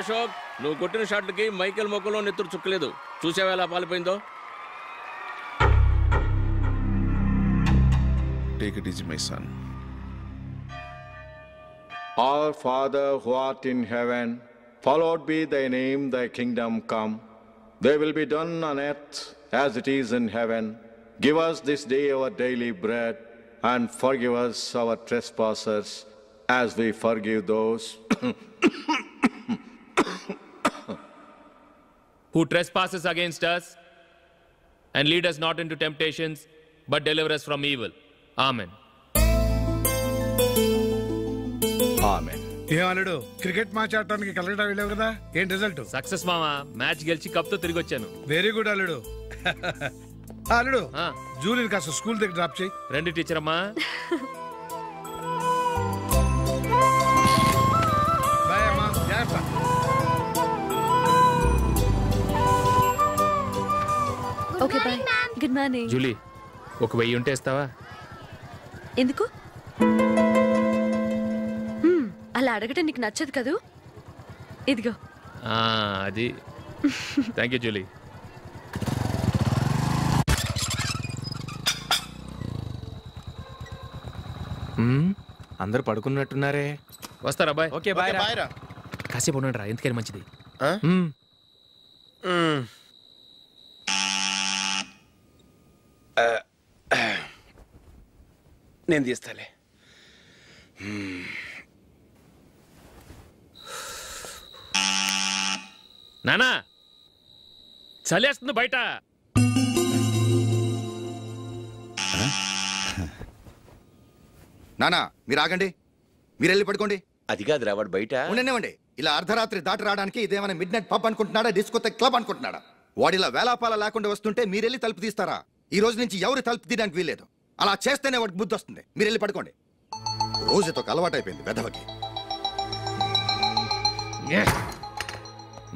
అశోక్, నువ్వు కొట్టిన షాట్లకి మైకేల్ మొక్కలో నెత్తురు చుక్కలేదు. చూసావా ఎలా పాలిపోయిందో? Take it easy, my son. Our Father who art in heaven, hallowed be thy name, thy kingdom come. Thy will be done on earth as it is in heaven. Give us this day our daily bread, and forgive us our trespasses, as we forgive those who trespasses against us, and lead us not into temptations, but deliver us from evil. Amen. Amen. ఏమన్నాడు? Cricket match ఆడటానికి కలకటా వెళ్ళావు కదా, ఏం result? Success మామా, match గెలిచి cup తో తిరిగి వచ్చాను. వెరీ గుడ్ అల్లుడు. అల్లుడు, జూలిని కాస్త స్కూల్ దగ్గర డ్రాప్ చేయి. రండి టీచర్ అమ్మా. బాయ్ అమ్మా, జాగ్రత్త. Okay bye. Good morning. Julie, ఒక 1000 ఉంటే ఇస్తావా? ఎందుకు? అలా అడగటం నీకు నచ్చదు కదూ. ఇదిగో. అది. Thank you Julie. అందరు పడుకున్నట్టున్నారే. వస్తారా బాయ్? ఓకే బాయ్ రా. కాసేపు ఉండండి రా, ఎందుకని మంచిది. నేను తీస్తాలే. నానా, చలేస్తుంది బయట. నానా మీరు ఆగండి, మీరు వెళ్ళి పడుకోండి. అది కాదు రా, వాడు బయట ఉండనివ్వండి. ఇలా అర్ధరాత్రి దాటి రావడానికి ఇదేమైనా మిడ్ నైట్ పబ్ అనుకుంటున్నాడా, డిస్కోతే క్లబ్ అనుకుంటున్నాడా? వాడిలా వేలాపాల లేకుండా వస్తుంటే మీరెళ్ళి తలుపు తీస్తారా? ఈ రోజు నుంచి ఎవరు తలుపు తీయడానికి వీల్లేదు. అలా చేస్తేనే వాడికి బుద్ధి వస్తుంది. మీరు వెళ్ళి పడుకోండి. రోజుతో అలవాటు అయిపోయింది వెధవకి.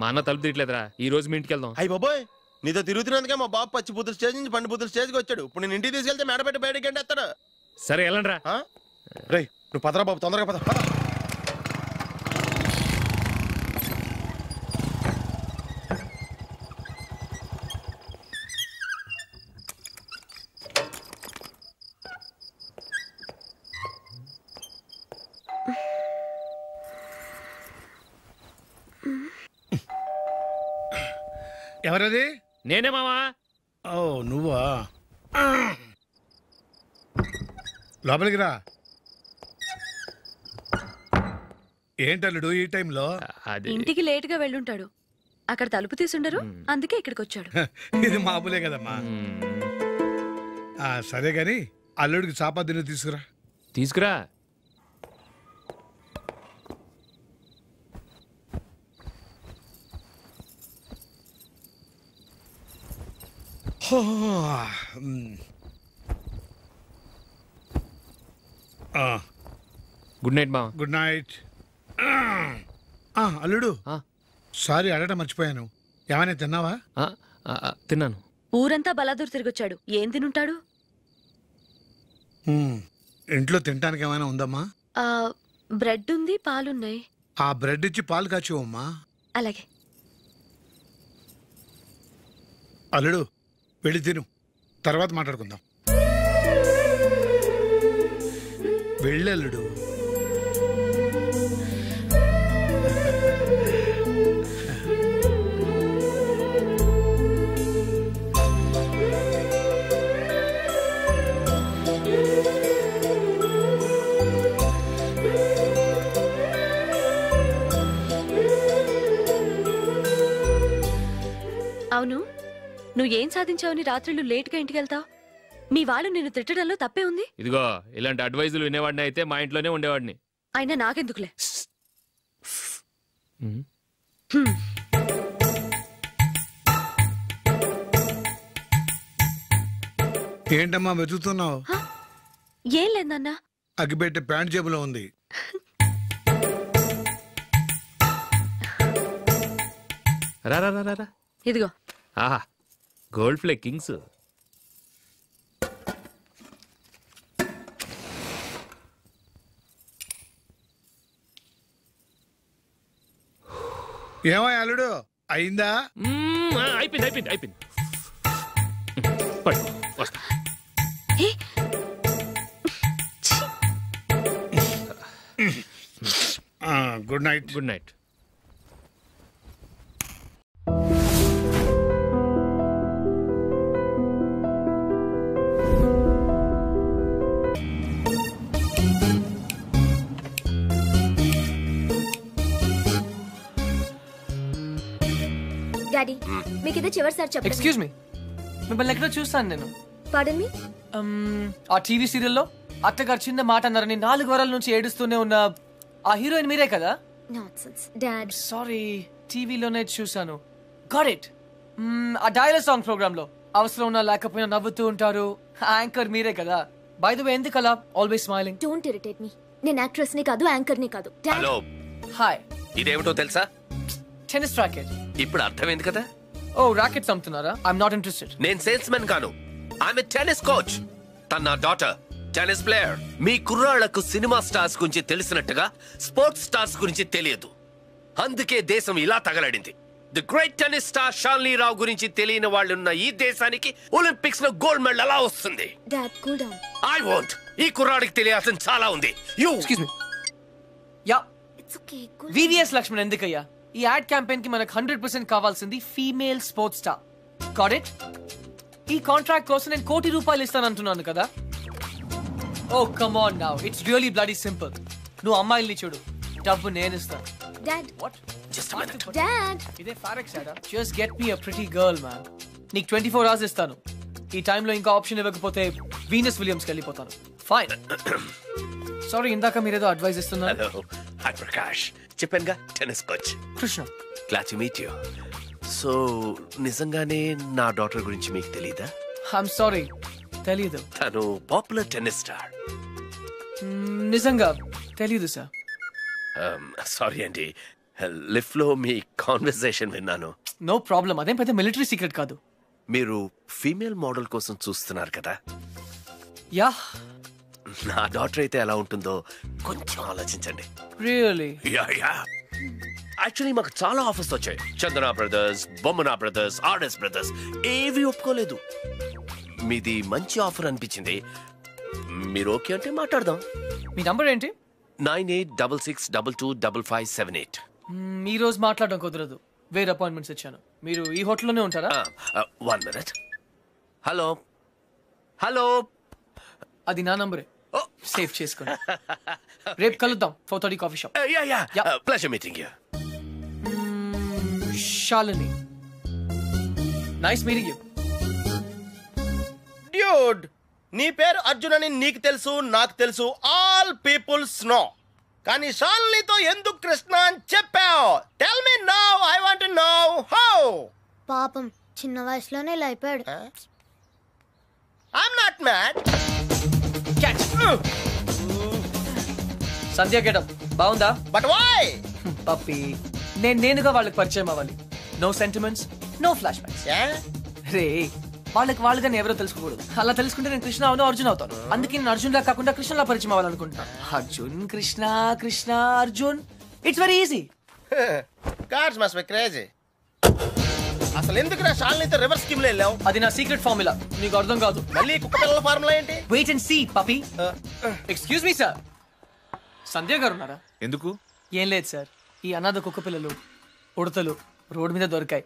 మా అన్న తలుపు తీయట్లేదురా. ఈ రోజు మీ ఇంటికి వెళ్దాం. అయ్యి బాబోయ్, నీతో తిరుగుతున్నందుకే మా బాబు పచ్చి బుద్ధుల స్టేజ్ నుంచి పండు బుద్ధుల స్టేజ్కి వచ్చాడు. ఇప్పుడు నేను ఇంటికి తీసుకెళ్తే మేడపెట్టి బయటకి ఎండేస్తాడు. సరే వెళ్ళండి రా. రేయ్ నువ్వు పదరా బాబు, తొందరగా పద. ఎవరది? నేనే మామా. ఓ నువ్వా? లోపలికి రా. ఏంటల్లుడు ఈ టైంలో? ఇంటికి లేట్ గా వెళ్ళుంటాడు. అక్కడ తలుపు తీసుండరు, అందుకే ఇక్కడికి వచ్చాడు. ఇది మామూలే కదమ్మా. సరే గాని అల్లుడికి చాపాదిని తీసుకురా. తీసుకురా. గుడ్ నైట్ మా. Good night. అల్లుడు, సారీ అడగటం మర్చిపోయాను. ఏమైనా తిన్నావా? తిన్నాను. ఊరంతా బలాదూర్ తిరిగొచ్చాడు, ఏం తినుంటాడు? ఇంట్లో తినటానికి ఏమైనా ఉందమ్మా? బ్రెడ్ ఉంది, పాలున్నాయి. ఆ బ్రెడ్ ఇచ్చి పాలు కాచివమ్మా. అలాగే. అల్లుడు వెళ్ళి తిను, తర్వాత మాట్లాడుకుందాం. వెళ్ళల్లుడు. అవును, నువ్వేం సాధించావని రాత్రులు లేట్గా ఇంటికి వెళ్తావు? మీ వాళ్ళు నిన్ను తిట్టడంలో తప్పే ఉంది. ఇదిగో ఇలాంటి అడ్వైజులు వినేవాడిని అయితే మా ఇంట్లోనే ఉండేవాడిని. అయినా నాకెందుకులే. ఏంటమ్మా వెతుకుతున్నావు? ఏం లేదన్నా. అగ్గిపెట్టే ప్యాంట్ జేబులో ఉంది. రా. ఇదిగో. ఆహా, గోల్డ్ ఫ్లే కింగ్స్. ఏమో అల్లుడు అయిందా? అయిపోయింది పడు, వస్తా. Good night. Good night. Daddy మీకు ఇదే చివరిసారి చెప్పండి. ఎక్స్క్యూజ్ మీ, మిమ్మల్ని ఎక్కడో చూస్తాను నేను. పాడన్ మీ. ఆ టీవీ సీరియల్లో అత్తగారు చిన్న మాట అన్నారని 4 వారాల నుంచి ఏడుస్తూనే ఉన్న ఆ హీరోయిన్ మీరే కదా? Nonsense dad. సారీ, టీవీలోనే చూసాను. Got it. ఆ డైలాగ్ సాంగ్ ప్రోగ్రామ్ లో అవసరం ఉన్నా లేకపోయినా నవ్వుతూ ఉంటారు. యాంకర్ మీరే కదా? బై ద వే, ఎందుకు అలా always smiling? Don't irritate me. నేను యాక్ట్రెస్ ని కాదు, యాంకర్ ని కాదు. Hello, hi. ఇదేమిటో తెలుసా? Tennis racket. ఇప్పుడు అర్థమైంది కదా? ఓ, రాకెట్స్ అమ్ముతున్నారా? I'm not interested. నేను సేల్స్ మెన్ కాను, ఐఎమ్ టెన్నిస్ కోచ్. తన నా డాటర్ టెన్నిస్ ప్లేయర్. మీ కుర్రాళ్లకు సినిమా స్టార్స్ గురించి తెలిసినట్టుగా స్పోర్ట్స్ స్టార్స్ గురించి తెలియదు. అందుకే దేశం ఇలా తగలడింది. The great tennis star Shalini Rao గురించి తెలియని వాళ్ళున్న ఈ దేశానికి ఒలింపిక్స్ లో గోల్డ్ మెడల్ ఎలా వస్తుంది? Dad cool down. I want. ఈ కుర్రాడికి తెలియాల్సిన చాలా ఉంది. You excuse me. Yeah, it's okay. VVS Laxman ఎందుకయ్యా? ఈ యాడ్ క్యాంపెయిన్ కి మనకు 100% కావాల్సింది female sports star. Got it? ఈ కాంట్రాక్ట్ కోసం నేను ₹1 కోటి ఇస్తానంటున్నాను కదా? Oh come on now, it's really bloody simple. నువ్వు అమ్మాయిల్ని చూడు, డబ్బు నేను ఇస్తాను. Dad. What? Just minute. Dad. ఇదే ఫారెక్స్ యాడా? Just get me a pretty girl man. నీకు 24 hours ఇస్తాను. ఈ టైంలో ఇంకా ఆప్షన్ ఇవ్వకపోతే వీనస్ విలియమ్స్కి వెళ్ళిపోతాను. ఫైన్. సారీ, ఇందాక మీరేదో అడ్వైస్ ఇస్తున్నారు. Hello, hi Prakash. చెప్పానుగా, tennis coach Krishna. Glad to meet you. So నిజంగానే నా డాటర్ గురించి మీకు తెలీదా? ఐఎమ్ సారీ, తెలీదు. తను పాపులర్ టెన్నిస్ స్టార్. నిజంగా తెలీదు సార్. సారీ అండి, లిఫ్ట్ లో మీ కాన్వర్సేషన్ విన్నాను. నో ప్రాబ్లం, అదేం పెద్ద మిలిటరీ సీక్రెట్ కాదు. మీరు ఫీమేల్ మోడల్ కోసం చూస్తున్నారు కదా? యా. నా డాటర్ అయితే ఎలా ఉంటుందో కొంచెం ఆలోచించండి. రియల్లీ? Yeah yeah. యాక్చువల్లీ మాకు చాలా ఆఫర్స్ వచ్చాయి. చందన బ్రదర్స్, బొమ్మనా బ్రదర్స్, ఆర్ఎస్ బ్రదర్స్ ఏవి ఒప్పుకోలేదు. మీది మంచి ఆఫర్ అనిపించింది. మీరు ఓకే అంటే మాట్లాడదాం. మీ నంబర్ ఏంటి? 9866225578. ఈ రోజు మాట్లాడడం కుదరదు, వేరే అపాయింట్మెంట్స్ ఇచ్చాను. మీరు ఈ హోటల్లోనే ఉంటారా? 1 minute. హలో హలో, అది నా నంబరే, సేవ్ చేసుకోండి. రేపు కలుద్దాం 4:30 coffee shop. Yeah yeah, pleasure meeting you. Shalini, nice meeting you. Dude, నీ పేరు అర్జున్ అని నీకు తెలుసు, నాకు తెలుసు, ఆల్ పీపుల్స్ నో. కానీ షాలినితో ఎందుకు కృష్ణ అని చెప్పావు? Tell me now, I want to know how. పాపం చిన్న వయసులోనే ఇలా అయిపోయాడు. I'm not mad. Sandhya getup బాగుందా? But why? పప్పి, నేనుగా వాళ్ళకి పరిచయం అవ్వాలి. No sentiments, no flashbacks. రే, వాళ్ళకి నేను ఎవరో తెలుసుకోకూడదు. అలా తెలుసుకుంటే నేను కృష్ణ అవును, అర్జున్ అవుతాను. అందుకే నేను అర్జున్ లా కాకుండా కృష్ణలా పరిచయం అవ్వాలనుకుంటున్నాను. Arjun Krishna, Krishna Arjun, it's very easy. Cars must be crazy. అసలు ఎందుకు నా షాలినితో రివర్స్ స్కీమ్ లో వెళ్ళావు? అది నా సీక్రెట్ ఫార్ములా, నీకు అర్థం కాదు. మళ్ళీ కుక్క పిల్లల ఫార్ములా ఏంటి? Wait and see puppy. Excuse me sir, Sandhya గారు ఉన్నారా? ఎందుకు? ఏం లేదు సార్, ఈ అనాథ కుక్క పిల్లలు ఉడతలు రోడ్డు మీద దొరికాయి.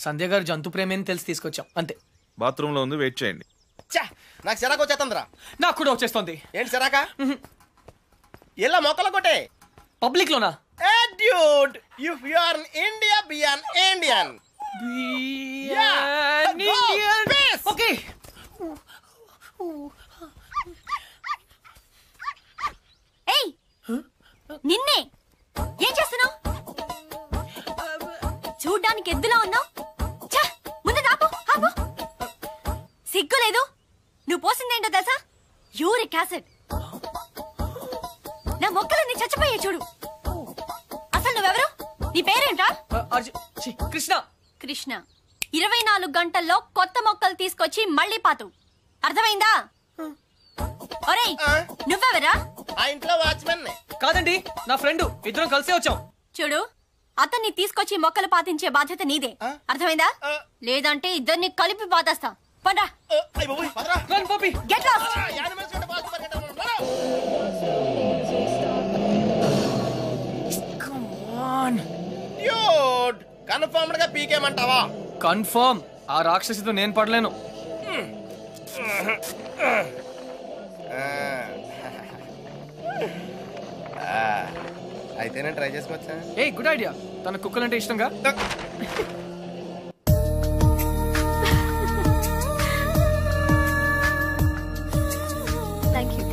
సంధ్య గారు జంతు ప్రేమని తెలిసి తీసుకొచ్చాం, అంతే. బాత్రూమ్ లో ఉంది, వెయిట్ చేయండి. నాకు సిరాకు వచ్చేస్తుందిరా. నాకు కూడా వచ్చేస్తుంది. ఏంటి సిరాక? ఎలా మొక్కలు కొట్టే పబ్లిక్ లోనా? Dude, if you are in India, be an Indian. Okay. ఏయ్, నిన్నే ఏం చేస్తున్నావు? చూడ్డానికి ఎద్దులా ఉన్నావు. ముందు ఆపు, ఆపు. సిగ్గు లేదు? నువ్వు పోసిందేంటో తెలుసా? Uric acid. నా మొక్కలన్నీ చచ్చిపోయాయి చూడు. అసలు నువ్వెవరు? నీ పేరేంటా? కృష్ణ. కృష్ణ. 24 గంటల్లో కొత్త మొక్కలు తీసుకొచ్చి మళ్ళీ పాతు. అర్థమైందా? ఒరేయ్, నువ్వెవరా? ఆ ఇంట్లో వాచ్మెన్. కాదండి, నా ఫ్రెండ్. ఇద్దరం కలిసే వచ్చాం. చూడు, అతన్ని తీసుకొచ్చి మొక్కలు పాతించే బాధ్యత నీదే. అర్థమైందా? లేదంటే ఇద్దరిని కలిపి పాతేస్తా. పదా గెట్ లాస్ట్. కన్ఫర్మ్ గా పీకేమంటావా? కన్ఫర్మ్. ఆ రాక్షసితో నేను పడలేను. అయితే నేను ట్రై చేసుకోవచ్చా? A good idea. తన కుక్కలంటే ఇష్టంగా.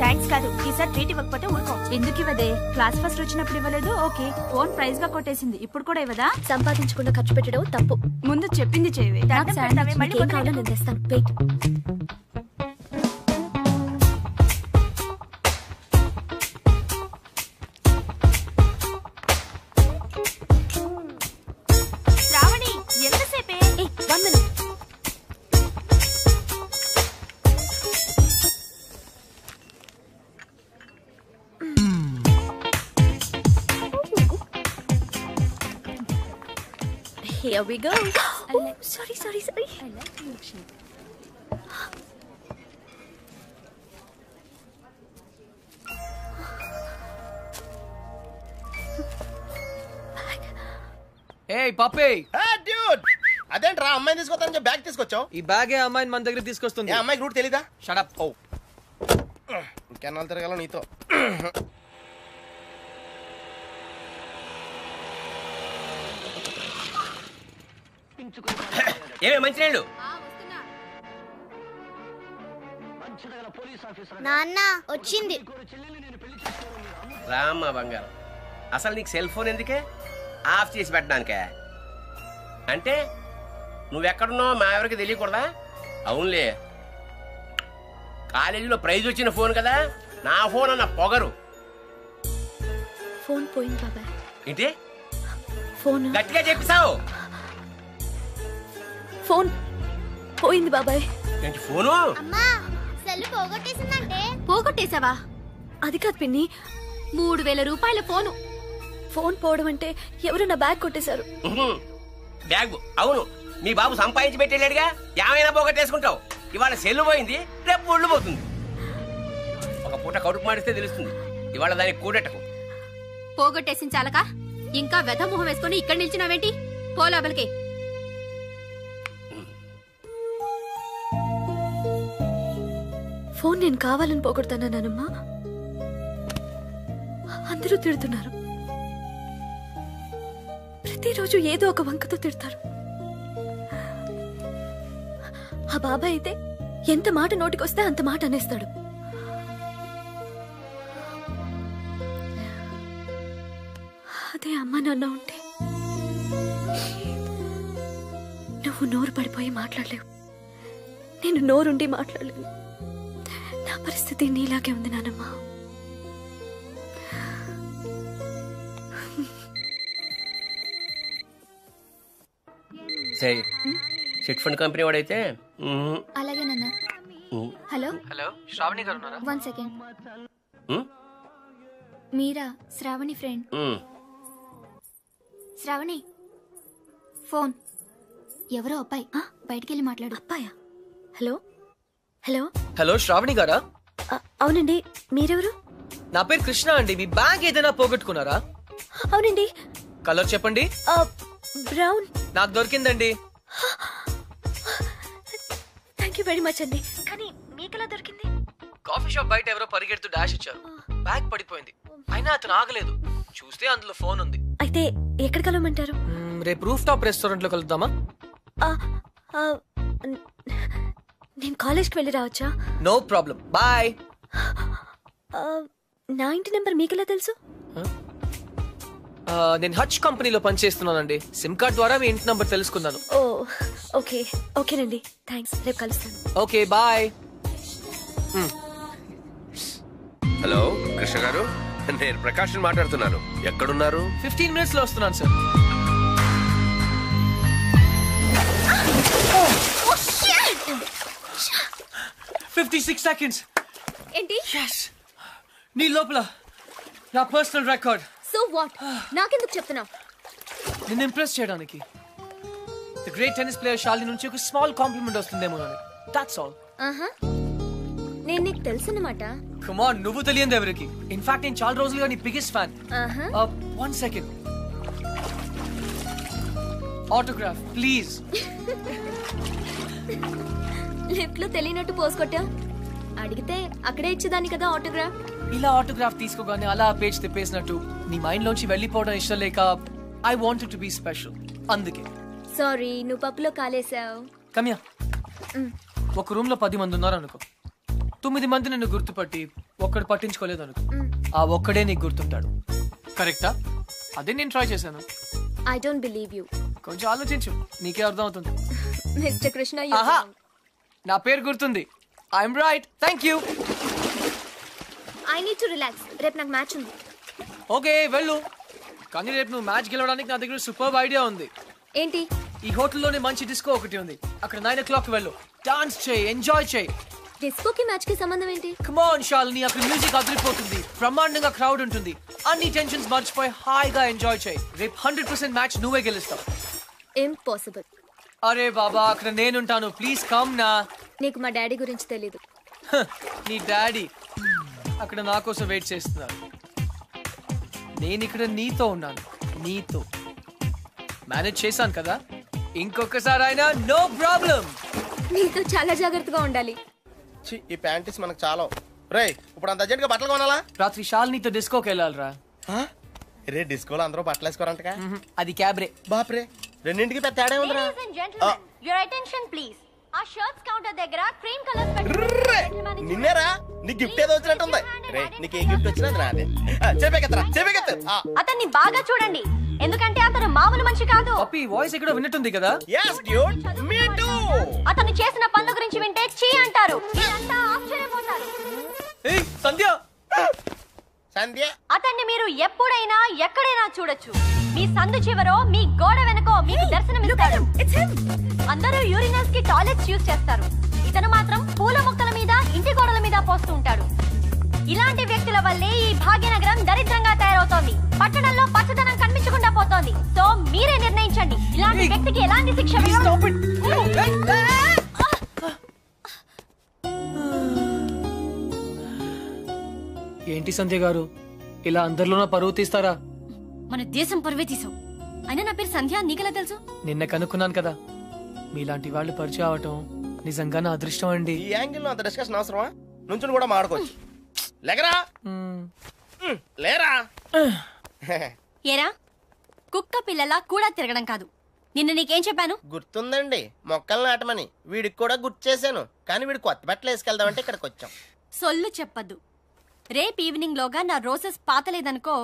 థ్యాంక్స్ కాదు, ఈసారి ట్రీట్ ఇవ్వకపోతే ఊరుకో. ఎందుకు ఇవ్వదే? క్లాస్ ఫస్ట్ వచ్చినప్పుడు ఇవ్వలేదు, ఓకే. ఫోన్ ప్రైజ్ గా కొట్టేసింది, ఇప్పుడు కూడా ఇవ్వదా? సంపాదించకుండా ఖర్చు పెట్టడం తప్పు. ముందు చెప్పింది చేయవే. నేను తెస్తాను. Wait. Shravani ఎంతసేపే? 1 minute. Here we go. Sorry. I like the milkshake. ఏయ్ పప్పే. డ్యూడ్, అదేంట్రా అమ్మాయిని తీసుకొస్తానని బ్యాగ్ తీసుకొచ్చావు? ఈ బ్యాగే అమ్మాయిని మన దగ్గర తీసుకొస్తుంది. అమ్మాయికి రూట్ తెలీదా? Shut up. ఓ ఇంకెన్నాళ్ళు తిరగాల నీతో. ఏమే మంచినీళ్ళు? నాన్న వచ్చింది. రామ్మా బంగారం. అసలు నీకు సెల్ ఫోన్ ఎందుకే? ఆఫ్ చేసి పెట్టడానికే? అంటే నువ్వెక్కడున్నావు మా ఎవరికి తెలియకూడదా? అవునులే, కాలేజీలో ప్రైజ్ వచ్చిన ఫోన్ కదా, నా ఫోన్ అన్న పొగరు. ఫోన్ పోయింది బాబాయ్. ఏంటి? ఫోన్ గట్టిగా చెప్పిసావు. ఫోన్ పోయింది బాబాయ్. ఏంటి ఫోను? అమ్మా సెల్ పోగొట్టేసిందంటే. పోగొట్టేసావా? అది కాదు పిన్ని, 3000 రూపాయల ఫోను. ఫోన్ పోవడం అంటే ఎవరు నా బ్యాగ్ కొట్టేశారు. బ్యాగ్? అవును, మీ బాబు సంపాదించి పెట్టేలేడుగా, ఏమైనా పోగొట్టేసుకుంటావు. ఇవాళ సెల్లు పోయింది, రేపు ఒళ్ళు పోతుంది. ఒక పూట కడుపు మాడిస్తే తెలుస్తుంది. ఇవాళ దానికి కూడెట్టకు. పోగొట్టేసిన చాలక ఇంకా వెధ మొహం వేసుకుని ఇక్కడ నిల్చున్నావేంటి? పో లోపలికి. ఫోన్ నేను కావాలని పోగొడతానా నానమ్మా? అందరూ తిడుతున్నారు. ప్రతిరోజు ఏదో ఒక వంకతో తిడతారు. ఆ బాబాయ్ అయితే ఎంత మాట నోటికొస్తే అంత మాట అనేస్తాడు. అదే అమ్మ నాన్న ఉంటే నువ్వు నోరు పడిపోయి మాట్లాడలేవు, నేను నోరుండి మాట్లాడలేను. నా పరిస్థితి నీలాగే ఉంది నానమ్మా. సరే, చిట్ ఫండ్ కంపెనీ వాడైతే. అలాగే నాన్న. హలో హలో, శ్రావణి గారు ఉన్నారా? 1 సెకండ్. మీరా? శ్రావణి ఫ్రెండ్. శ్రావణి ఫోన్. ఎవరో అబ్బాయి, బయటికెళ్ళి మాట్లాడు. అబ్బాయా? హలో హలో హలో, శ్రావణి గారా? అవునండి, మీరెవరు? నా పేరు కృష్ణ అండి. మీ బ్యాగ్ ఏదైనా పోగొట్టుకున్నారా? అవునండి. కలర్ చెప్పండి. బ్రౌన్. నాకు దొరికిందండి. థ్యాంక్ యూ వెరీ మచ్ అండి. కానీ మీకెలా దొరికింది? కాఫీ షాప్ బయట ఎవరో పరిగెడుతూ డాష్ ఇచ్చారు, బ్యాగ్ పడిపోయింది. అయినా అతను ఆగలేదు. చూస్తే అందులో ఫోన్ ఉంది. అయితే ఎక్కడ కలవమంటారు? రేపు రూఫ్ టాప్ రెస్టారెంట్ లో కలుద్దామా? నేను కాలేజ్కి వెళ్ళి రావచ్చా? No problem, bye. నా ఇంటి నెంబర్ మీకెలా తెలుసు? నేను హచ్ కంపెనీలో పనిచేస్తున్నానండి. సిమ్ కార్డ్ ద్వారా మీ ఇంటి నంబర్ తెలుసుకున్నాను. ఓ ఓకే, ఓకేనండి, థ్యాంక్స్. రేపు కలుస్తాను. Okay bye. హలో కృష్ణ గారు, నేను ప్రకాష్ మాట్లాడుతున్నాను. ఎక్కడున్నారు? 15 minutes లో వస్తున్నాను సార్. 56 seconds. ఏంటి? నీ లోపల నా పర్సనల్ రికార్డ్. So what? నాకెందుకు చెప్తున్నావు? నిన్ను ఇంప్రెస్ చేయడానికి. The great tennis player Shalini నుంచి ఒక స్మాల్ కాంప్లిమెంట్ వస్తుందేమో అని. That's all. నేను నీకు తెలుసన్నమాట. కమ్ ఆన్, నువ్వు తెలియదు ఎవరికి. ఇన్ఫాక్ట్ నేను చాలా రోజులుగా నీ biggest fan. 1 second. Autograph please. Lift లో తెలియనట్టు పోస్ కొట్టా. అడిగితే అక్కడే ఇచ్చేదాన్ని కదా ఆటోగ్రాఫ్. ఇలా ఆటోగ్రాఫ్ తీసుకోగానే అలా పేజ్ తిప్పేసినట్టు నీ మైండ్ లోంచి వెళ్ళిపోవడం ఇష్టం లేక I wanted to be special. అందుకే. సారీ, నువ్వు పప్పులో కాలేసావు. కమ్యా. ఒక రూమ్ లో 10 మంది ఉన్నారు అనుకో. 9 మంది నిన్ను గుర్తుపట్టి ఒక్కడు పట్టించుకోలేదు అనుకో. ఆ ఒక్కడే నీకు గుర్తుంటాడు. కరెక్టా? అదే నేను ట్రై చేశాను. I don't believe you. కొంచెం ఆలోచించు, నీకే అర్థం అవుతుంది. మిస్టర్ కృష్ణ, నా పేరు గుర్తుంది. I'm right. Thank you. I need to relax. రేపు నాకు మ్యాచ్ ఉంది. ఓకే వెళ్ళు. కానీ రేపు నువ్వు మ్యాచ్ గెలవడానికి నా దగ్గర సూపర్ ఐడియా ఉంది. ఏంటి? ఈ హోటల్లోనే మంచి డిస్కో ఒకటి ఉంది. అక్కడ 9 o'clock వెళ్ళు. డాన్స్ చేయి, ఎంజాయ్ చేయి. డిస్కోకి మ్యాచ్ కి సంబంధం ఏంటి? కమ్ ఆన్ శాలిని, అక్కడ మ్యూజిక్ అదిరిపోతుంది. బ్రహ్మాండంగా క్రౌడ్ ఉంటుంది. అన్ని టెన్షన్స్ మర్చిపోయి హాయిగా ఎంజాయ్ చేయి. రేపు 100% మ్యాచ్ నువ్వే గెలుస్తావు. ఇంపాసిబుల్. అరే బాబా, అక్కడ నేనుంటాను. ప్లీజ్ కమ్ నా. నీకు మా డాడీ గురించి తెలీదు. నీ డాడీ అక్కడ నా కోసం వెయిట్ చేస్తున్నారు. నేను ఇక్కడ నీతో ఉన్నాను. నీతో మేనేజ్ చేశాను కదా. ఇంకొకసారి అయినా నో ప్రాబ్లం. నీతో చాలా జాగ్రత్తగా ఉండాలి. ఈ ప్యాంటీస్ మనకు చాలా. రే, ఇప్పుడు అంత అర్జెంట్ గా బట్టలు కొనాలా? రాత్రి శాలినితో డిస్కోకి వెళ్ళాలిరా. రే, డిస్కోలో అందరూ బట్టలు వేసుకోరంటగా. అది క్యాబ్రే. బాప్రే, రెండింటికి పెద్ద తేడా ఉందిరా. Your attention please. ఆ షర్ట్స్ కౌంటర్ దగ్గర క్రీమ్ కలర్ నిన్నేరా? నీ గిఫ్ట్ ఏదో వచ్చినట్టుంది. రే, నీకు ఏ గిఫ్ట్ వచ్చినది నాదే. చెప్పేకెత్తరా. అతన్ని బాగా చూడండి, ఎందుకంటే అతను మామూలు మనిషి కాదు. పప్పి వాయిస్ ఎక్కడో విన్నట్టుంది కదా. yes dude, me too. అతను చేసిన పనుల గురించి వింటే చీ అంటారు. మీరంతా ఆశ్చర్యపోతారు. ఏయ్ సంధ్య. సంధ్య. అతన్ని మీరు ఎప్పుడైనా ఎక్కడైనా చూడొచ్చు. మీ సందు చివరో మీ గోడ వెనకో మీకు దర్శనమిస్తాడు. అందరూ యూరినల్స్ కి టాయిలెట్స్ యూజ్ చేస్తారు. ఇతను మాత్రం పూల మొక్కల మీద, ఇంటి గోడల మీద పోస్తూ ఉంటాడు. ఇలాంటి వ్యక్తుల వల్లే ఈ భాగ్యనగరం దరిద్రంగా తయారవుతోంది. పట్టణంలో పచ్చదనం కనిపించకుండా పోతోంది. సో మీరే నిర్ణయించండి, ఇలాంటి వ్యక్తికి ఎలాంటి శిక్ష ఏంటి సంధ్య గారు, ఇలా అందరిలోనూ పరువు తీస్తారా? మన దేశం పరువే తీసావు. అయినా నా పేరు సంధ్య, నీకెలా తెలుసు? నిన్న కనుక్కున్నాను కదా. మీలాంటి వాళ్ళు పరిచయం అవటం నిజంగా నా అదృష్టం అండి. ఈ యాంగిల్ లో అంత డిస్కషన్ అవసరమా? నుంచుని కూడా మాడుకోవచ్చు. లేకరా, లేరా. ఏరా, కుక్క పిల్లలా కూడా తిరగడం కాదు. నిన్న నీకేం చెప్పాను? గుర్తుందండి, మొక్కలు నాటమని. వీడికి కూడా గుర్తు చేశాను. కానీ వీడు కొత్త బట్టలు వేసుకెళ్దామంటే ఇక్కడికి వచ్చాం. సొల్లు చెప్పద్దు. రేపు ఈవినింగ్ లోగా నా రోజెస్ పాతలేదనుకో.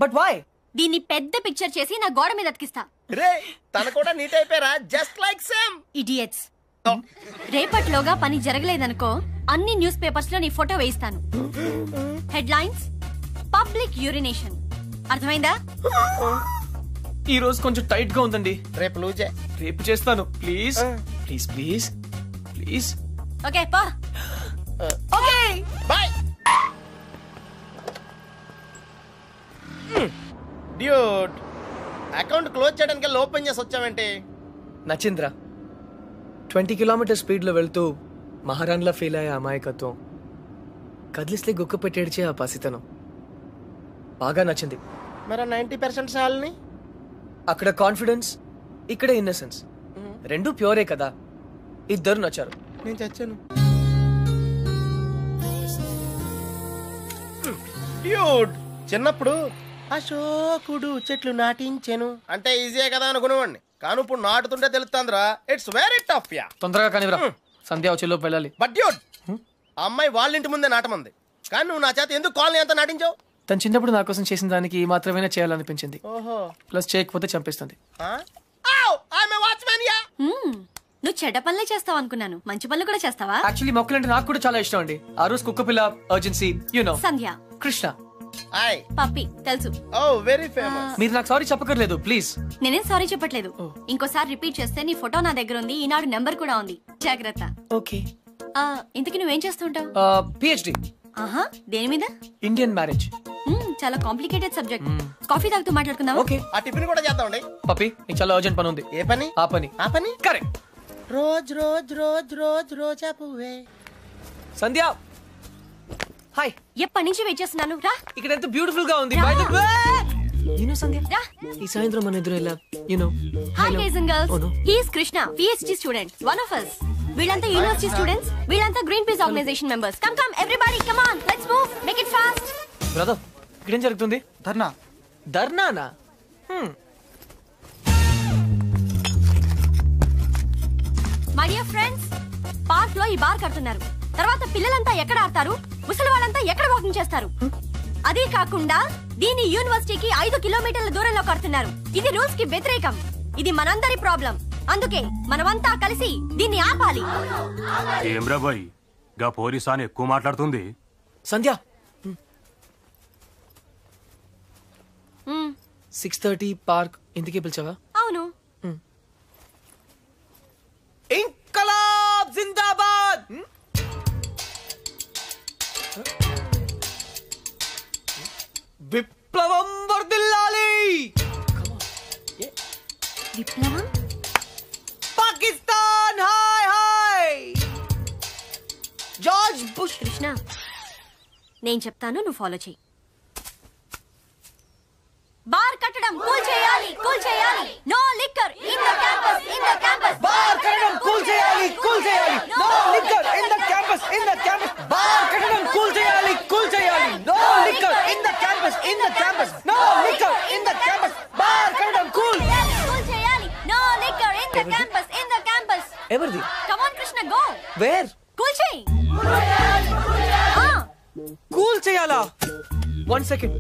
But why? దీన్ని పెద్ద పిక్చర్ చేసి నా గోడ మీద అతికిస్తా. రే, తన కూడా నీట్ అయిపోయారా? Just like same. ఇడియట్స్. రేపట్లోగా పని జరగలేదనుకో, అన్ని న్యూస్ పేపర్స్ లో నీ ఫోటో వేయిస్తాను. Headlines, public urination. అర్థమైందా? ఈ రోజు కొంచెం టైట్ గా ఉందండి. రేపు లూజే. రేపు చేస్తాను. Please please please please. Okay పా. Okay bye. Dude, account close చేయడానికి ఓపెన్ చేసి వచ్చావేంటి? నచింద్ర 20 కిలోమీటర్ స్పీడ్ లో వెళ్తూ మహారాణిలా ఫీల్ అయ్యే అమాయకత్వం, కదిలిస్తే గుక్క పెట్టేడ్చే ఆ పసితనం బాగా నచ్చింది. మరి 90% సాల్ని? అక్కడ కాన్ఫిడెన్స్, ఇక్కడ ఇన్నసెన్స్, రెండు ప్యూరే కదా. ఇద్దరు నచ్చారు. నేను చచ్చాను. డ్యూడ్, చిన్నప్పుడు అశోకుడు చెట్లు నాటించెను అంటే ఈజీయే కదా అనుకునేవాడిని. కానీ ఇప్పుడు నాటుతుంటే తెలుస్తుందిరా, ఇట్స్ వెరీ టఫ్. యా, తొందరగా కానివ్వరా, సంధ్య చెల్లోకి వెళ్ళాలి. బట్ డ్యూడ్, అమ్మాయి వాళ్ళ ఇంటి ముందే నాటమంది. కానీ నువ్వు నా చేత ఎందుకు కాలనీ అంతా నాటించావు? తను చిన్నప్పుడు నా కోసం చేసిన దానికి మాత్రమే చేయాలనిపించింది. ఓహో. ప్లస్ చేయకపోతే చంపేస్తుంది. నువ్వు చెడ్డ పనులే చేస్తావు అనుకున్నాను. మంచి పనులు కూడా చేస్తావా? యాక్చువల్లీ మొక్కలంటే నాకు కూడా చాలా ఇష్టం అండి. ఆ రోజు కుక్క పిల్ల, అర్జెన్సీ, యు నో, సంధ్య, కృష్ణ, పప్పి తెలుసు. ఓ వెరీ ఫేమస్. మీరు నాకు సారీ చెప్పకర్లేదు ప్లీజ్. నేనేం సారీ చెప్పట్లేదు. ఇంకోసారి రిపీట్ చేస్తే నీ ఫోటో నా దగ్గర ఉంది. ఈనాడు నెంబర్ కూడా ఉంది, జాగ్రత్త. ఓకే. ఇంతకీ నువ్వేం చేస్తుంటావు? పిహెచ్డి. ఆహా, దేని మీద? Indian marriage. చాలా కాంప్లికేటెడ్ సబ్జెక్ట్. కాఫీ తాగుతూ మాట్లాడుకుందాం. ఓకే. ఆ టిఫిన్ కూడా చేద్దామండి. పప్పి నీకు చాలా అర్జెంట్ పని ఉంది. ఏ పని? ఆ పని. ఆ పని correct. Rose rose rose rose రోజా పువ్వే. సంధ్య హాయ్. ఎప్పటి నుంచి వెయిట్ చేస్తున్నాను. రా. ఇక్కడ ఎంత బ్యూటిఫుల్ గా ఉంది. By the way you know Sandhya, ఈ సాయంత్రం మన ఎదురు ఎలా you know. Hi guys and girls, he is Krishna, PhD student, one of us. వీళ్ళంతా యూనివర్సిటీ స్టూడెంట్స్, వీళ్ళంతా Greenpeace organisation members. Come come everybody, come on, let's move, make it fast. Brother ఇక్కడ ఏం జరుగుతుంది? ధర్నా. ధర్నానా? మై డియర్ ఫ్రెండ్స్, పార్క్ లో ఈ bar కడుతున్నారు. తర్వాత పిల్లలంతా ఎక్కడ ఆడతారు, ముసలి వాళ్ళంతా ఎక్కడ వాకింగ్ చేస్తారు? అదే కాకుండా దీని యూనివర్సిటీకి 5 కిలోమీటర్ల దూరంలో కడుతున్నారు. ఇది రూల్స్ కి వ్యతిరేకం. ఇది మనందరి ప్రాబ్లం. అందుకే మనమంతా కలిసి దీన్ని ఆపాలి. ఏమ్రా బాయ్, గా పోలీసాని ఎక్కువ మాట్లాడుతుంది. సంధ్య 6:30 పార్క్ ఎందుకే పిలిచావా? అవును. ఇంకలాబ్ జిందాబాద్. విప్లవం వర్ధిల్లాలి. విప్లవం? Pakistan hi hi. George bush. Krishna, నేను చెప్తాను, నువ్వు ఫాలో చెయ్యి. బార్ కట్టడం కూల్ చేయాలి, కూల్ చేయాలి. No liquor in the campus, in the campus. Bar కట్టడం కూల్ చేయాలి, కూల్ చేయాలి. No liquor in the campus, in the campus. Bar కట్టడం కూల్ చేయాలి, కూల్ చేయాలి. No liquor in the campus, in the campus. No liquor in the campus. Bar కట్టడం cool చేయాలి. No liquor in the campus, in the campus. ఎవరిది? Come on Krishna, go. Where? Cool చేయి. Cool చేయాలా? 1 second.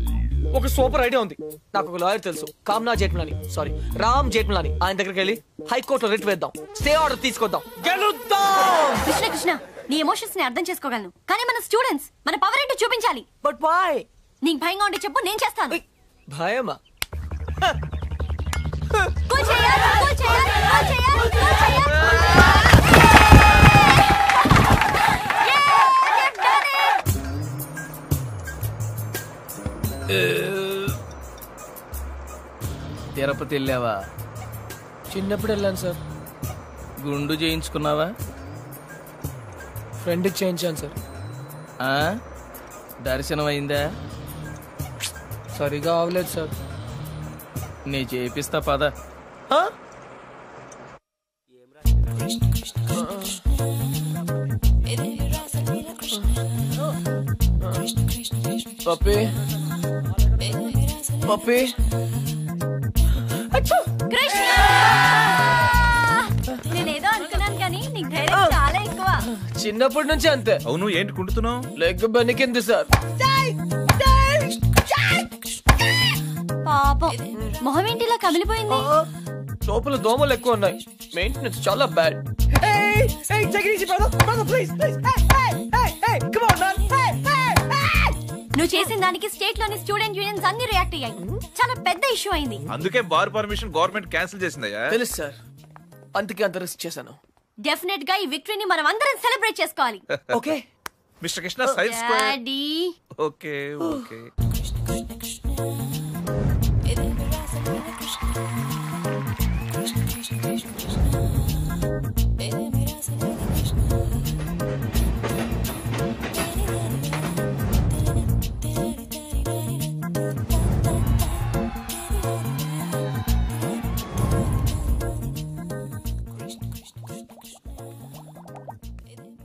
ఒక super idea ఉంది. నాకు ఒక lawyer తెలుసు, కామ్నా జేట్మలాని, సారీ రామ్ జేట్మలాని. ఆయన దగ్గరికి వెళ్ళి హైకోర్టులో రిట్ వేద్దాం, స్టే ఆర్డర్ తీసుకొద్దాం, గెలుద్దాం. కృష్ణ కృష్ణ, నీ ఎమోషన్స్ ని అర్థం చేసుకోగలను, కానీ మన స్టూడెంట్స్, మన పవర్ ఏంటో చూపించాలి. But why? నీకు భయంగా ఉంటే చెప్పు, నేను చేస్తాను. భయమా? కూల్ చేయాలి, కూల్ చేయాలి, కూల్ చేయాలి, కూల్ చేయాలి. తిరుపతి వెళ్ళావా? చిన్నప్పుడు వెళ్ళాను సార్. గుండు చేయించుకున్నావా? ఫ్రెండ్కి చేయించాను సార్. దర్శనం అయిందా? సరిగా అవలేదు సార్. నీ చేపిస్తా పద. పప్పి పప్పి. కృష్ణ, నేనేదో అనుకున్నాను కానీ నీకు ధైర్యం చాలా ఎక్కువ. చిన్నప్పటి నుంచి అంతే. అవును, ఏంటి కుంటున్నావు? Leg బెనికింది sir. పాపం, మొహం ఏంటి ఇలా కమిలిపోయింది? లోపల దోమలు ఎక్కువ ఉన్నాయి. మెయింటెనెన్స్ చాలా బ్యాడ్. నువ్వు చేసిన దానికి స్టేట్ లోని స్టూడెంట్ యూనియన్స్ అన్ని రియాక్ట్ అయ్యాయి. చాలా పెద్ద ఇష్యూ అయింది. అందుకే బార్ పర్మిషన్ గవర్నమెంట్ క్యాన్సిల్ చేసిందయ్యా. తెలుసు సార్, అందుకే అంత రిస్క్ చేశాను. డెఫినెట్ గా ఈ విక్టరీని మనం అందరం సెలబ్రేట్ చేసుకోవాలి. Okay mister Krishna, science daddy. Okay okay.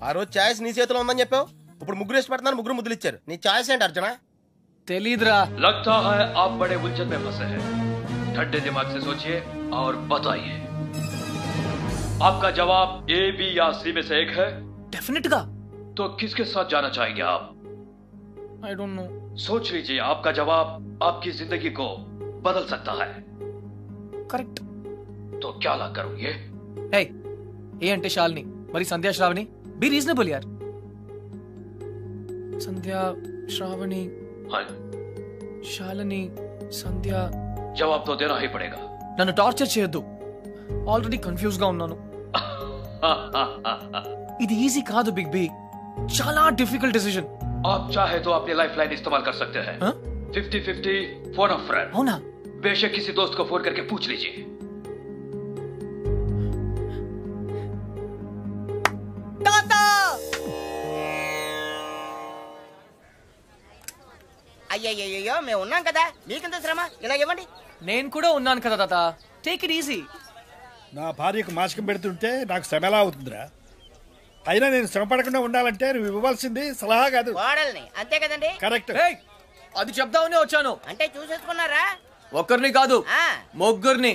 ఆ రోజు ఛాయిస్ నీ చేతిలో ఉందని చెప్పావు, ఇప్పుడు ముగ్గురు ఇష్టపడుతున్నారు, ముగ్గురు ముద్దులు ఇచ్చారు. నీ ఛాయిస్ ఏంటి అర్జున? తెలీదురా. लगता है आप बड़े उलझन में फंसे हैं। ठंडे दिमाग से सोचिए और बताइए, आपका जवाब ए, बी या सी में से एक है? डेफिनेट गा। तो किसके साथ जाना चाहेंगे आप? I don't know. सोच लीजिए, आपका जवाब आपकी जिंदगी को बदल सकता है। करेक्ट। तो क्या ला करूं ये? हे, ఏ అంటే శాలిని, మరి సంధ్యా శ్రావణి. బి రీజనబుల్ యార్. సంధ్యా శ్రావణి, శాలిని, సంధ్య. జవాబు तो देना ही पड़ेगा। నన్ను టార్చర్ చేయొద్దు, ఆల్రెడీ కన్ఫ్యూజ్ గా ఉన్నాను. ఇది ఈజీ కాదు బిగ్ బి, చాలా డిఫికల్ట్ డిసిజన్. आप चाहे तो अपनी लाइफ लाइन इस्तेमाल कर सकते हैं। 50-50 फोन ऑफ फ्रेंड। అవునా? बेशक किसी दोस्त को फोन करके पूछ लीजिए। అయ్యయ్యో మేము ఉన్నాం కదా, మీకెంత శ్రమ, ఇలా ఇవ్వండి. నేను కూడా ఉన్నాను కదా తాత, టేక్ ఇట్ ఈజీ. నా భార్యకు మాసికం పెడుతుంటే నాకు శ్రమ ఎలా అవుతుందిరా? అయినా నేను శ్రమ పడకుండా ఉండాలంటే నువ్వు ఇవ్వాల్సింది సలహా కాదు, కోడల్ని. అంతే కదండి? కరెక్ట్. అది చెప్దామని వచ్చాను. అంటే చూసేసుకున్నారా? ఒక్కరిని కాదు, ముగ్గురిని.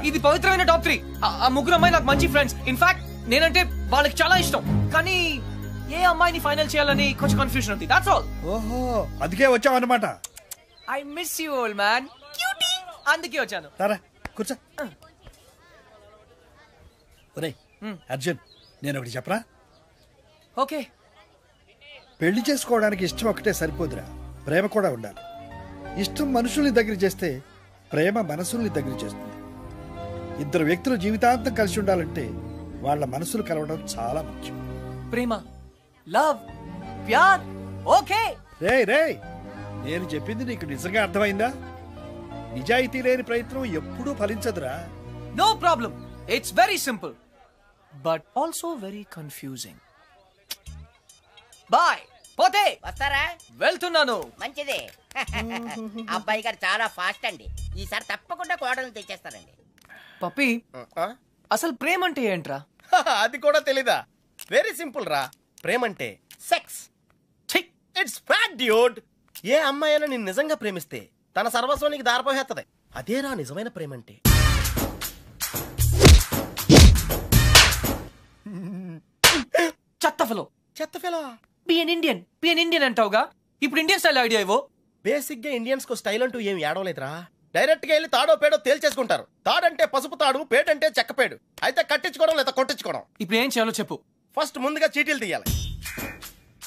ఇది పవిత్రమైన టాప్ 3. ఆ ముగ్గురు అమ్మాయి నాకు మంచి ఫ్రెండ్స్. ఇన్ఫాక్ట్ నేనంటే వాళ్ళకి చాలా ఇష్టం. కానీ ఏ అమ్మాయిని ఫైనల్ చేయాలని కొంచెం కన్ఫ్యూజన్ ఉంది. That's all. ఓహో, అందుకే వచ్చావు అన్నమాట. I miss you old man. Cutie. అందుకే వచ్చాను. సరే కూర్చో. ఒరేయ్ అర్జున్, నేను ఒకటి చెప్పరా? ఓకే. పెళ్లి చేసుకోవడానికి ఇష్టం ఒకటే సరిపోదురా, ప్రేమ కూడా ఉండాలి. ఇష్టం మనుషుల్ని దగ్గర చేస్తే ప్రేమ మనసుల్ని దగ్గర చేస్తుంది. ఇద్దరు వ్యక్తులు జీవితాంతం కలిసి ఉండాలంటే వాళ్ళ మనసులు కలవడం చాలా ముఖ్యం. ప్రేమ, లవ్, ప్యార్. ఓకే. రేయ్, నేను చెప్పింది నీకు నిజంగా అర్థమైందా? నిజాయితీ లేని ప్రయత్నం ఎప్పుడూ ఫలించదురా. No problem. It's very simple but also very confusing. Bye. పోతే వస్తారా? వెళ్తున్నాను. మంచిది. అబ్బాయి గారు చాలా ఫాస్ట్ అండి. ఈసారి తప్పకుండా కోడలను తెచ్చేస్తారండి. పప్పి, అసలు ప్రేమ అంటే ఏంట్రా? అది కూడా తెలీదా? వెరీ సింపుల్ రా. ప్రేమ అంటే సెక్స్. It's fact dude. ఏ అమ్మాయి అయినా నిన్ను నిజంగా ప్రేమిస్తే తన సర్వస్వం నీకు దారిపోయేస్తుంది. అదేరా నిజమైన ప్రేమ అంటే. చెత్తఫలో. బి ఎన్ ఇండియన్ అంటావుగా, ఇప్పుడు ఇండియన్ స్టైల్ ఐడియా ఇవ్వు. బేసిక్ గా ఇండియన్స్ కు స్టైల్ అంటూ ఏం ఏడవలేదురా. డైరెక్ట్ గా వెళ్ళి తాడో పేడో తేల్చేసుకుంటారు. తాడంటే పసుపు తాడు, పేడంటే చెక్కపేడు. అయితే కట్టించుకోవడం లేదా కొట్టించుకోవడం. ఇప్పుడు ఏం చేయాలో చెప్పు. ఫస్ట్ ముందుగా చీటీలు తీయాలి.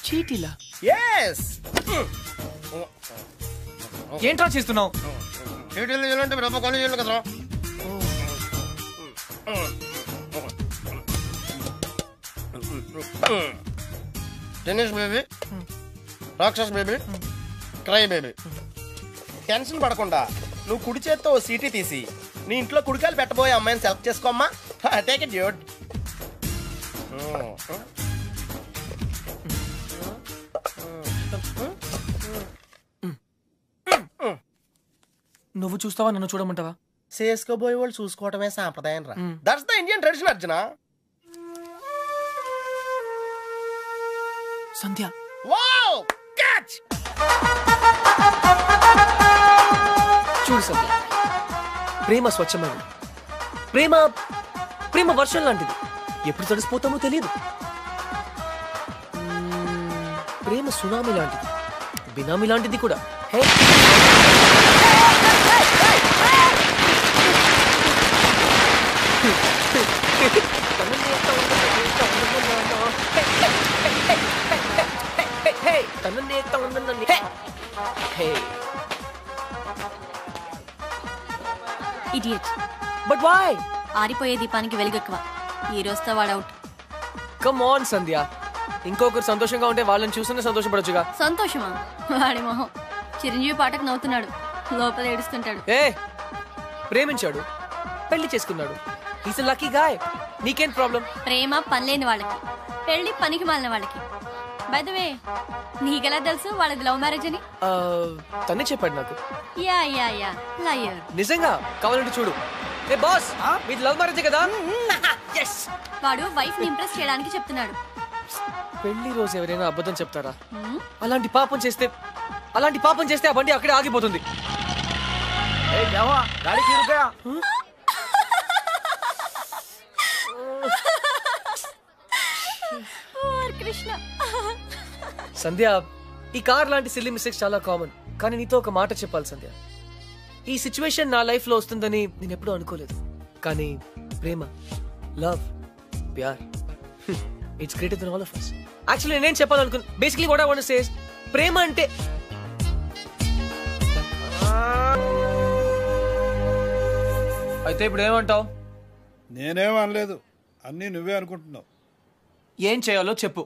చీటీలా? ఎస్. ఏంట్రా చేస్తున్నావు? చీటీలు తీయాలంటే డబ్బు కొని చేయాలి కదరా. టెన్నిస్ బేబీ, రాక్షస్ బేబీ, క్రై బేబీ. టెన్షన్ పడకుండా నువ్వు కుడి చేత్తో ఓ సీటీ తీసి నీ ఇంట్లో కుడికాయలు పెట్టబోయే అమ్మాయిని సెలెక్ట్ చేసుకోమ్మా. Take it dude. నువ్వు చూస్తావా, నన్ను చూడమంటావా? చేసుకోబోయే వాళ్ళు చూసుకోవటమే సాంప్రదాయం రా. That's the Indian tradition Arjuna. Sandhya. Wow, catch. చూడు సంధ్య, ప్రేమ స్వచ్ఛమైనది. ప్రేమ వర్షం లాంటిది, ఎప్పుడు తడిసిపోతామో తెలియదు. ప్రేమ సునామీ లాంటిది, బినామీ లాంటిది కూడా. ఇడియట్. But why? ఆరిపోయే దీపానికి వెలుగెక్కువ. ఈ రోజుతో వాడు అవుట్. కమ్ ఆన్ సంధ్య, ఇంకొకరు సంతోషంగా ఉంటే వాళ్ళని చూస్తూనే సంతోషపడొచ్చుగా. సంతోషమా? వాడి మొహం. చిరంజీవి పాటకు నవ్వుతున్నాడు, లోపల ఏడుస్తుంటాడు. ప్రేమించాడు, పెళ్లి చేసుకున్నాడు. Is a lucky guy. నీకేం ప్రాబ్లం? ప్రేమ పనిలేని వాళ్ళకి, పెళ్లి పనికి మాలిన వాళ్ళకి. బై ద వే, నీకెలా తెలుసు వాళ్ళది లవ్ మ్యారేజ్ అని? తనే చెప్పాడు నాకు. Yeah liar. నిజంగా? కావాలంటే చూడు. ఏ బాస్, మీది లవ్ మ్యారేజ్ కదా? వాడు వైఫ్ ని ఇంప్రెస్ చేయడానికి చెప్తున్నాడు. పెళ్లి రోజు ఎవరైనా అబద్ధం చెప్తారా? అలాంటి పాపం చేస్తే ఆ బండి అక్కడే ఆగిపోతుంది. సంధ్య, ఈ కార్ లాంటి సిల్లీ మిస్టేక్స్ చాలా కామన్. కానీ నీతో ఒక మాట చెప్పాలి సంధ్య. ఈ సిచ్యువేషన్ నా లైఫ్ లో వస్తుందని నేను ఎప్పుడూ అనుకోలేదు. కానీ ప్రేమ, లవ్, ప్యార్, it's greater then all of us. Actually నేనేం చెప్పాలనుకున్నా, basically what I want to say is, ప్రేమ అంటే అయితే ఇప్పుడు ఏమంటావు? నేనేం అనలేదు, అన్నీ నువ్వే అనుకుంటున్నావు. ఏం చేయాలో చెప్పు.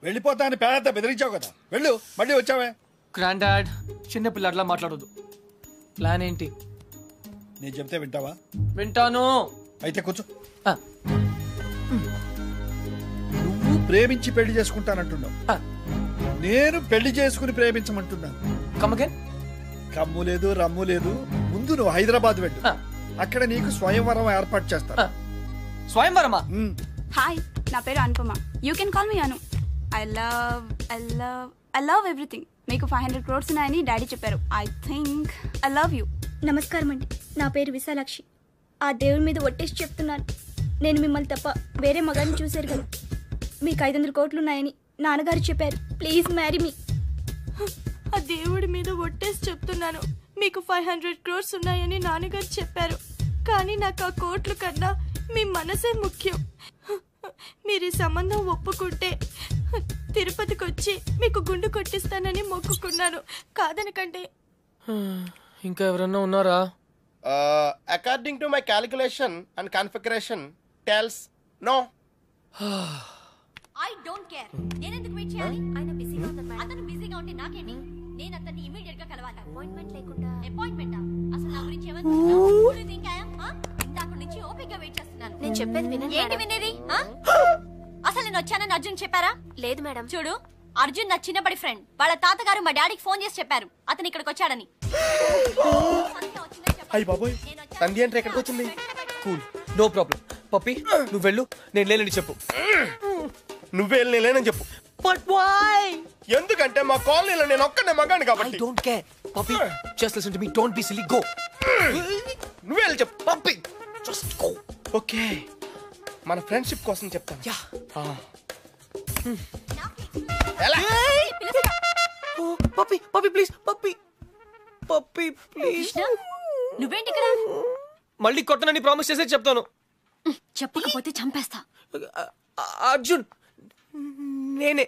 వెళ్ళిపోతా అని పేద బెదిరించావు కదా, వెళ్ళు. మళ్ళీ వచ్చావే. గ్రాండ్ డాడ్, చిన్న పిల్లట్లా మాట్లాడొద్దు. ప్లాన్ ఏంటి? నేను చెప్తే వింటావా? వింటాను. అయితే కూర్చో. నువ్వు ప్రేమించి పెళ్లి చేసుకుంటానంటున్నావు, నేను పెళ్లి చేసుకుని ప్రేమించమంటున్నాను. కమ్ము లేదు, రమ్ము లేదు. ముందు నువ్వు హైదరాబాద్ వెళ్ళు, అక్కడ నీకు స్వయంవరం ఏర్పాటు చేస్తాను. స్వయంవరమా? హాయ్, నా పేరు Anupama. You can call me Anu. I love everything. మీకు 500 crores ఉన్నాయని డాడీ చెప్పారు. I think I love you. నమస్కారం అండి, నా పేరు విశాలాక్షి. ఆ దేవుడి మీద ఒట్టేసి చెప్తున్నాను, నేను మిమ్మల్ని తప్ప వేరే మగాన్ని చూశారు కదా. మీకు 500 కోట్లు ఉన్నాయని నాన్నగారు చెప్పారు. Please marry me. ఆ దేవుడి మీద ఒట్టేసి చెప్తున్నాను, మీకు 500 crores ఉన్నాయని నాన్నగారు చెప్పారు. కానీ నాకు ఆ కోట్లు కన్నా మీ మనసే ముఖ్యం. మీరు ఈ సంబంధం ఒప్పుకుంటే తిరుపతికి వచ్చి మీకు గుండు కొట్టిస్తానని మొక్కుకున్నాను. కాదనకండి. ఇంకా ఎవరన్నా ఉన్నారా? According to my calculation and configuration tells no. I don't care. నేను ఎందుకు వెయిట్ చేయాలి? ఆయన బిజీగా ఉన్నారు మేడం. అతను బిజీగా ఉంటే నాకేంటి? నేను అతన్ని ఇమిడియట్ గా కలవాలి. అపాయింట్మెంట్ లేకుండా. అపాయింట్మెంటా? అసలు నా గురించి ఏమనుకుంటున్నావు? ఇందాక నుంచి ఓపికగా వెయిట్ చేస్తున్నాను. నేను చెప్పేది వినండి. ఏంటి వినేది? అసలు నేను వచ్చానని అర్జున్ చెప్పారా? లేదు మేడం. చూడు, అర్జున్ నా చిన్నబడి ఫ్రెండ్. వాళ్ళ తాతగారు మా డాడీకి ఫోన్ చేసి చెప్పారు అతను ఇక్కడికి వచ్చాడని. అయ్య బాబోయ్, సంధ్య అంటే ఎక్కడికి వచ్చింది? Cool, no problem. పప్పి, నువ్వు వెళ్ళు, నేను లేనని చెప్పు. నువ్వే లేనని చెప్పు. But why? ఎందుకంటే మా కాలనీలో నేను ఒక్కనే మగాను కాబట్టి. I don't care. Pappi, just listen to me. Don't be silly. Go. నువ్వే వెళ్ళి చెప్పు. Pappi, just go. ఓకే, మన ఫ్రెండ్షిప్ కోసం చెప్తాను. Yeah. Pappi, Pappi please. Pappi, Pappi please. నువ్వేంటి ఇక్కడ? మళ్ళీ కొట్టనని ప్రామిస్ చేసే చెప్తాను. చెప్పకపోతే చంపేస్తా. అర్జున్, నేనే.